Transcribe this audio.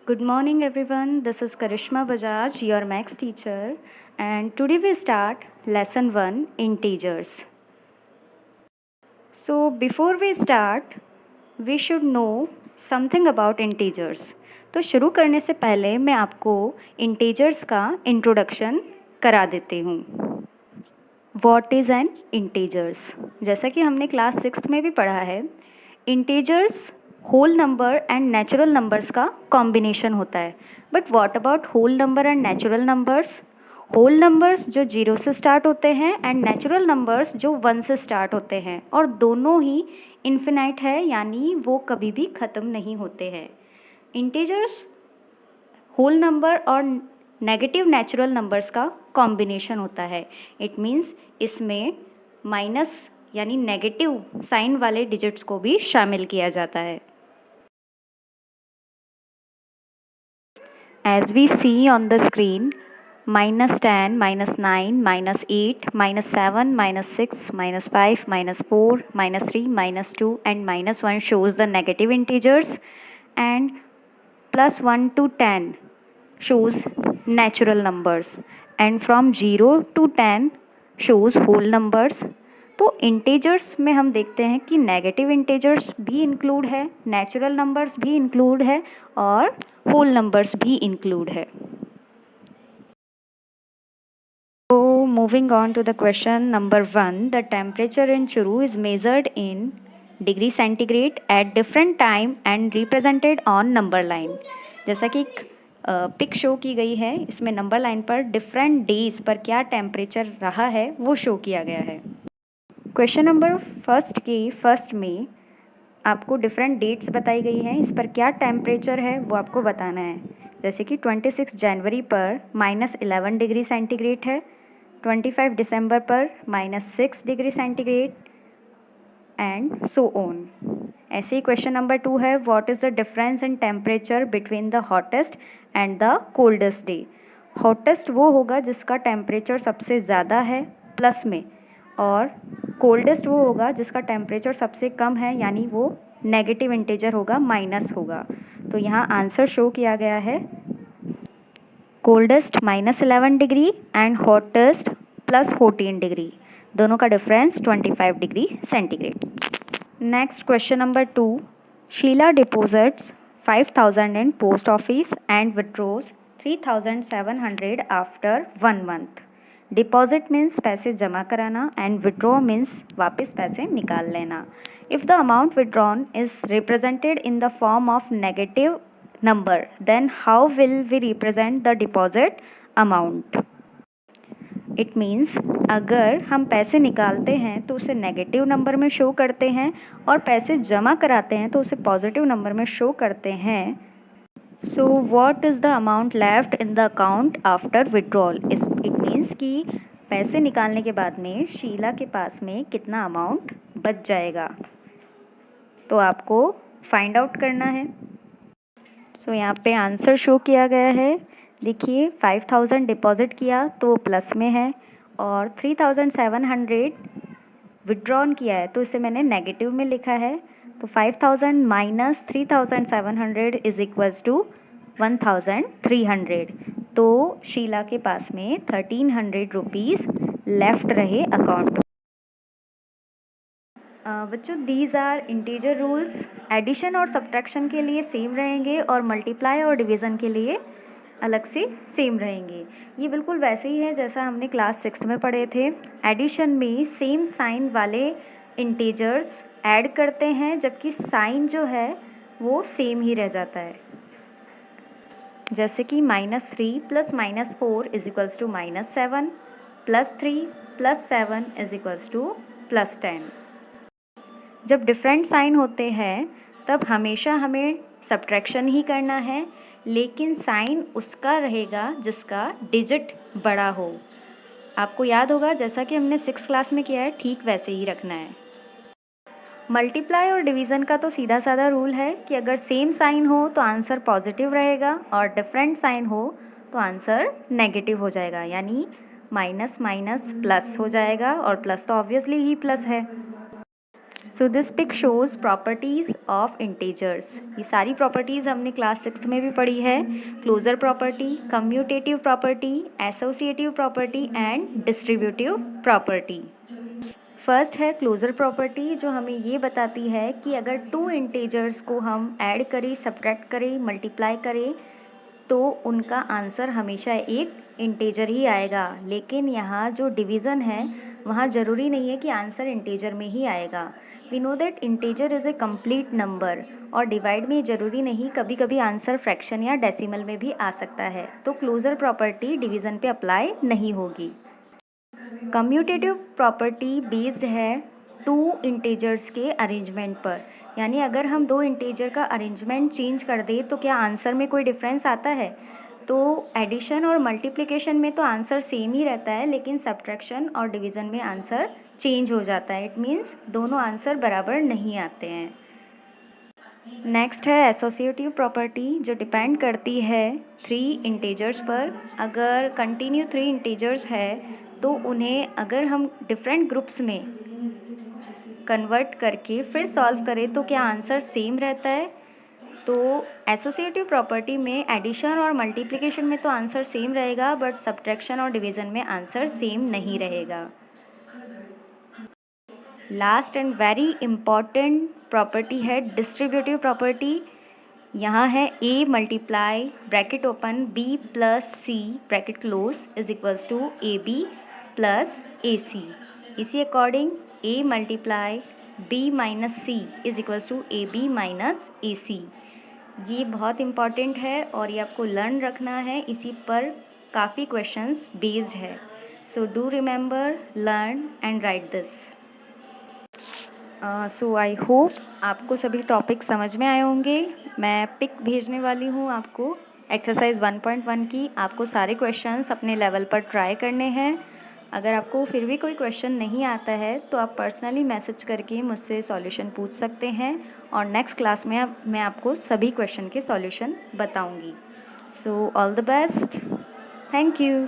Good morning everyone, this is Karishma Bajaj, your maths teacher, and today we start lesson 1 integers. So before we start, we should know something about integers. तो शुरू करने से पहले मैं आपको integers का introduction करा देती हूँ. What is an integers? जैसा कि हमने क्लास 6 में भी पढ़ा है, integers whole number and natural numbers का कॉम्बिनेशन होता है. But what about whole number and natural numbers? Whole numbers जो 0 से स्टार्ट होते हैं एंड नेचुरल नंबर्स जो 1 से स्टार्ट होते हैं, और दोनों ही इन्फिनाइट है, यानी वो कभी भी ख़त्म नहीं होते हैं. इंटीजर्स होल नंबर और नेगेटिव नेचुरल नंबर्स का कॉम्बिनेशन होता है. इट मीन्स इसमें माइनस यानी नेगेटिव साइन वाले डिजिट्स को भी शामिल किया जाता है. As we see on the screen, -10, -9, -8, -7, -6, -5, -4, -3, -2 and -1 shows the negative integers, and +1 to 10 shows natural numbers, and from 0 to 10 shows whole numbers. तो इंटीजर्स में हम देखते हैं कि नेगेटिव इंटीजर्स भी इंक्लूड है, नेचुरल नंबर्स भी इंक्लूड है और होल नंबर्स भी इंक्लूड है. तो moving on to the question number 1, the temperature in Churu is measured in degree centigrade at different time and represented on number line. जैसा कि पिक शो की गई है, इसमें नंबर लाइन पर डिफरेंट डेज पर क्या टेम्परेचर रहा है वो शो किया गया है. क्वेश्चन नंबर फर्स्ट में आपको डिफरेंट डेट्स बताई गई हैं, इस पर क्या टेम्परेचर है वो आपको बताना है. जैसे कि 26 जनवरी पर -11 डिग्री सेंटीग्रेड है, 25 दिसंबर पर -6 degree centigrade and so on. ऐसे ही क्वेश्चन नंबर 2 है, what is the difference in temperature between the hottest and the coldest day. Hottest वो होगा जिसका टेम्परेचर सबसे ज़्यादा है प्लस में, और कोल्डेस्ट वो होगा जिसका टेम्परेचर सबसे कम है, यानी वो नेगेटिव इंटीजर होगा, माइनस होगा. तो यहाँ आंसर शो किया गया है, coldest -11 degree and hottest +14 degree, दोनों का difference 25 degree centigrade. Next question number 2, Sheela deposits 5,000 in post office and withdraws 3,700 after 1 month. Deposit means पैसे जमा कराना एंड विड्रॉ मीन्स वापस पैसे निकाल लेना. If the amount withdrawn is represented in the form of negative number, then how will we represent the deposit amount. It means अगर हम पैसे निकालते हैं तो उसे नेगेटिव नंबर में शो करते हैं, और पैसे जमा कराते हैं तो उसे पॉजिटिव नंबर में शो करते हैं. So what is the amount left in the account after withdrawal. It means कि पैसे निकालने के बाद में शीला के पास में कितना अमाउंट बच जाएगा, तो आपको फाइंड आउट करना है. सो यहाँ पे आंसर शो किया गया है. देखिए 5,000 डिपॉजिट किया तो वो प्लस में है, और 3,700 विड्रॉन किया है तो इसे मैंने नेगेटिव में लिखा है. तो 5,000 माइनस 3,700 इज इक्वल्स टू 1,300. तो शीला के पास में 1,300 रुपीज़ लेफ्ट रहे अकाउंट. बच्चों, these are integer rules. Addition और सब्ट्रैक्शन के लिए सेम रहेंगे और मल्टीप्लाई और डिवीज़न के लिए अलग से सेम रहेंगे. ये बिल्कुल वैसे ही है जैसा हमने क्लास 6 में पढ़े थे. एडिशन में सेम साइन वाले इंटीजर्स ऐड करते हैं, जबकि साइन जो है वो सेम ही रह जाता है. जैसे कि -3 + -4 is equals to -7, +3 + 7 is equals to +10. जब डिफरेंट साइन होते हैं तब हमेशा हमें सब्ट्रैक्शन ही करना है, लेकिन साइन उसका रहेगा जिसका डिजिट बड़ा हो. आपको याद होगा जैसा कि हमने 6 क्लास में किया है, ठीक वैसे ही रखना है. मल्टीप्लाई और डिवीज़न का तो सीधा साधा रूल है कि अगर सेम साइन हो तो आंसर पॉजिटिव रहेगा, और डिफरेंट साइन हो तो आंसर नेगेटिव हो जाएगा, यानी माइनस माइनस प्लस हो जाएगा, और प्लस तो ऑब्वियसली ही प्लस है. So this pic shows properties of integers. ये सारी प्रॉपर्टीज़ हमने क्लास 6 में भी पढ़ी है। Closure property, commutative property, associative property and distributive property. First है क्लोजर प्रॉपर्टी, जो हमें ये बताती है कि अगर टू इंटीजर्स को हम ऐड करें, सब्ट्रैक्ट करें, मल्टीप्लाई करें तो उनका आंसर हमेशा एक इंटीजर ही आएगा। लेकिन यहाँ जो डिवीज़न है वहाँ ज़रूरी नहीं है कि आंसर इंटीजर में ही आएगा। We know that integer is a complete number, और डिवाइड में ज़रूरी नहीं, कभी कभी आंसर फ्रैक्शन या डेसिमल में भी आ सकता है। तो क्लोजर प्रॉपर्टी डिवीज़न पे अप्लाई नहीं होगी। कम्यूटेटिव प्रॉपर्टी बेस्ड है टू इंटीजर्स के अरेंजमेंट पर, यानी अगर हम दो इंटीजर का अरेंजमेंट चेंज कर दें तो क्या आंसर में कोई डिफरेंस आता है? तो एडिशन और मल्टीप्लिकेशन में तो आंसर सेम ही रहता है, लेकिन सब्ट्रैक्शन और डिवीज़न में आंसर चेंज हो जाता है। इट मीन्स दोनों आंसर बराबर नहीं आते हैं। नेक्स्ट है एसोसिएटिव प्रॉपर्टी, जो डिपेंड करती है थ्री इंटीजर्स पर। अगर कंटिन्यू थ्री इंटीजर्स है तो उन्हें अगर हम डिफरेंट ग्रुप्स में कन्वर्ट करके फिर सॉल्व करें तो क्या आंसर सेम रहता है? तो एसोसिएटिव प्रॉपर्टी में एडिशन और मल्टीप्लिकेशन में तो आंसर सेम रहेगा, बट सब्ट्रैक्शन और डिवीज़न में आंसर सेम नहीं रहेगा। Last and very important property है डिस्ट्रीब्यूटिव प्रॉपर्टी। यहाँ है a multiply bracket open b plus c bracket close is equals to ab plus ac। इसी according a multiply b minus c is equals to ab minus ac। ये बहुत important है और ये आपको लर्न रखना है, इसी पर काफ़ी क्वेश्चंस बेस्ड है। So do remember, learn and right this. So I hope आपको सभी टॉपिक समझ में आए होंगे। मैं पिक भेजने वाली हूँ आपको एक्सरसाइज 1.1 की। आपको सारे क्वेश्चंस अपने लेवल पर ट्राई करने हैं। अगर आपको फिर भी कोई क्वेश्चन नहीं आता है तो आप पर्सनली मैसेज करके मुझसे सॉल्यूशन पूछ सकते हैं, और नेक्स्ट क्लास में मैं आपको सभी क्वेश्चन के सॉल्यूशन बताऊँगी। So all the best, thank you.